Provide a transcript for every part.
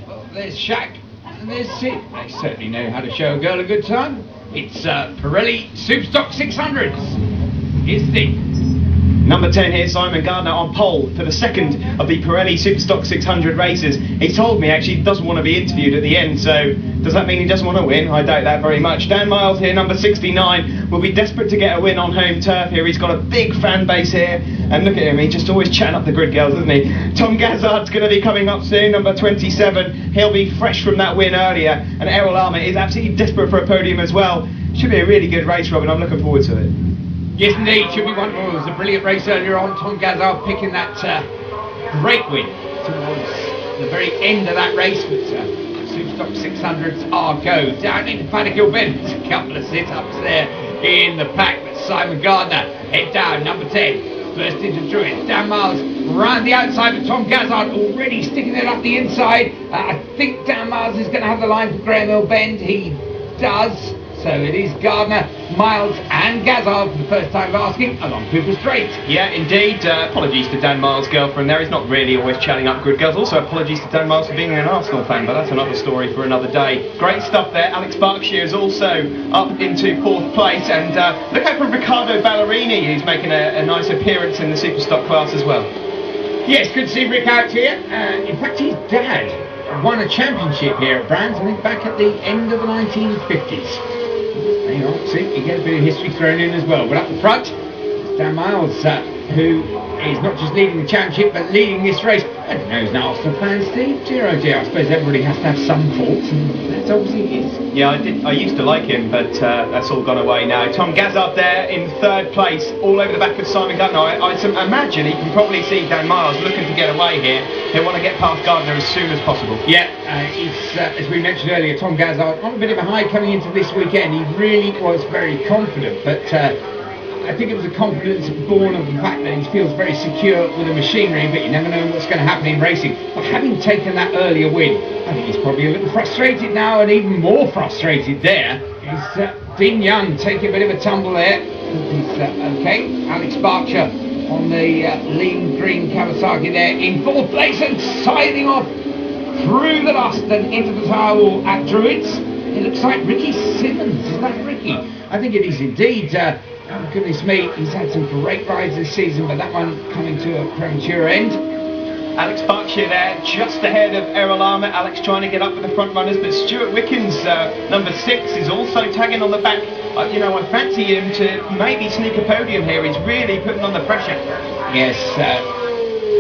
Well, there's Shaq and there's Sid. They certainly know how to show a girl a good time. It's Pirelli Superstock 600s. Here's Steve. Number 10 here, Simon Gardner on pole for the second of the Pirelli Superstock 600 races. He told me actually he doesn't want to be interviewed at the end, so does that mean he doesn't want to win? I doubt that very much. Dan Miles here, number 69, will be desperate to get a win on home turf here. He's got a big fan base here, and look at him, he's just always chatting up the grid girls, isn't he? Tom Gazzard's going to be coming up soon, number 27. He'll be fresh from that win earlier, and Errol Armour is absolutely desperate for a podium as well. Should be a really good race, Robin. I'm looking forward to it. Yes, indeed, should be wonderful. It was a brilliant race earlier on. Tom Gazzard picking that great win towards the very end of that race. But Superstock 600s are go. Down into Paddock Hill Bend. There's a couple of sit-ups there in the pack. But Simon Gardner, head down, number 10. First into Druid. Dan Miles round the outside, but Tom Gazzard already sticking it up the inside. I think Dan Miles is going to have the line for Graham Hill Bend. He does. So it is Gardner, Miles and Gazzard for the first time asking along Cooper Straight. Yeah, indeed. Apologies to Dan Miles' girlfriend there. He's not really always chatting up grid girls. Also apologies to Dan Miles for being an Arsenal fan, but that's another story for another day. Great stuff there. Alex Berkshire is also up into 4th place. And look out for Riccardo Ballerini, who's making a nice appearance in the Superstock class as well. Yes, good to see Rick out here. In fact, his dad won a championship here at Brands, I think back at the end of the 1950s. There you go, see, you get a bit of history thrown in as well. But up the front, it's Dan Miles, who is not just leading the championship, but leading this race. I don't know, he's an Arsenal fan, Steve. Dear oh dear, I suppose everybody has to have some faults, and that's obviously his. Yeah, I used to like him, but that's all gone away now. Tom Gazzard there in 3rd place, all over the back of Simon Gardner. I imagine he can probably see Dan Miles looking to get away here. He'll want to get past Gardner as soon as possible. Yeah, it's, as we mentioned earlier, Tom Gazzard on a bit of a high coming into this weekend. He really was very confident, but I think it was a confidence born of the fact that he feels very secure with the machinery, but you never know what's going to happen in racing. But having taken that earlier win, I think he's probably a little frustrated now, and even more frustrated there is Dean Young taking a bit of a tumble there. He's okay. Alex Berkshire on the lean green Kawasaki there in 4th place and siding off through the dust and into the tire wall at Druids. It looks like Ricky Simmons. Is that Ricky? I think it is indeed. Oh goodness me, he's had some great rides this season, but that one coming to a premature end. Alex Berkshire there, just ahead of Errol Armour. Alex trying to get up with the front runners, but Stuart Wickens, number 6, is also tagging on the back. You know, I fancy him to maybe sneak a podium here. He's really putting on the pressure. Yes,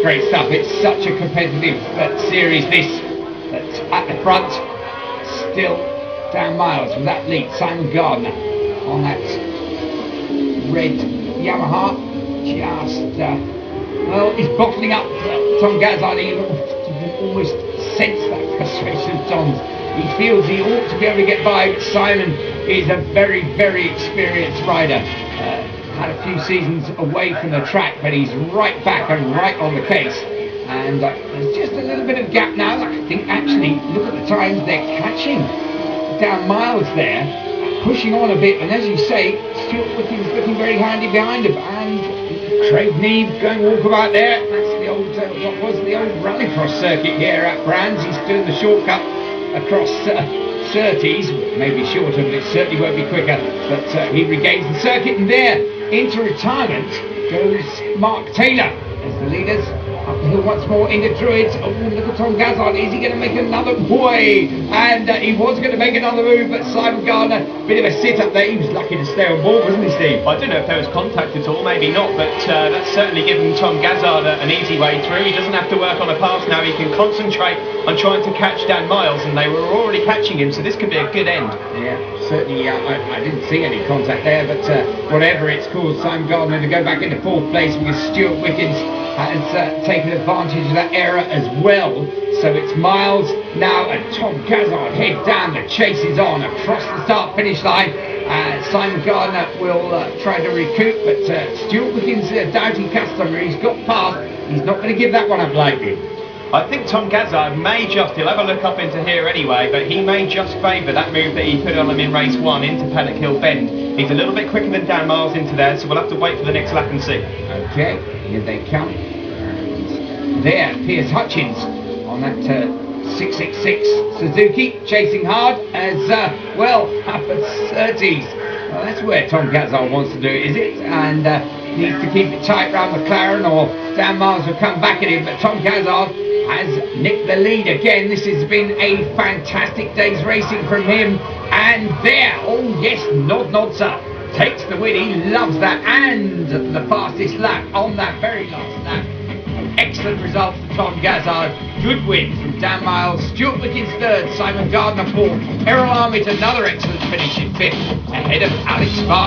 great stuff. It's such a competitive series this. But at the front, still Dan Miles with that lead. Simon Gardner on that red Yamaha, just well, he's bottling up Tom Gazzard. You can almost sense that frustration of Tom's. He feels he ought to be able to get by, but Simon is a very, very experienced rider. Had a few seasons away from the track, but he's right back and right on the case. And there's just a little bit of gap now. I think actually, look at the times they're catching Dan Miles there, pushing on a bit, and as you say, Stuart Wickens looking very handy behind him, and Craig Neve going walkabout there. That's the old, what was the old rallycross circuit here at Brands. He's doing the shortcut across Surtees, maybe shorter, but it certainly won't be quicker. But he regains the circuit, and there, into retirement, goes Mark Taylor as the leaders. Up the hill once more into Druids. Oh, look at Tom Gazzard. Is he going to make another boy? And he was going to make another move, but Simon Gardner, bit of a sit-up there. He was lucky to stay on board, wasn't he, Steve? I don't know if there was contact at all, maybe not, but that's certainly given Tom Gazzard an easy way through. He doesn't have to work on a pass now. He can concentrate on trying to catch Dan Miles, and they were already catching him, so this could be a good end. Yeah, certainly. I didn't see any contact there, but whatever, it's caused Simon Gardner to go back into 4th place because Stuart Wickens has taken advantage of that error as well. So it's Miles now and Tom Gazzard head down. The chase is on across the start-finish line. Simon Gardner will try to recoup, but Stuart Wickens, a doughty customer, he's got past. He's not going to give that one up lightly. I think Tom Gazzard may just, he'll have a look up into here anyway, but he may just favour that move that he put on him in race 1 into Paddock Hill Bend. He's a little bit quicker than Dan Miles into there, so we'll have to wait for the next lap and see. Okay, here they come. And there, Piers Hutchins on that 666 Suzuki chasing hard as well, upper 30s. Well, that's where Tom Gazard wants to do it, is it? And needs to keep it tight round McLaren, or Dan Miles will come back at him. But Tom Gazard has nicked the lead again. This has been a fantastic day's racing from him. And there, oh yes, Nod sir, takes the win. He loves that. And the fastest lap on that very last lap. Excellent result for Tom Gazard. Good win from Dan Miles. Stuart Wickens third, Simon Gardner fourth. Errol Armitt another excellent finish in fifth, ahead of Alex Sparks.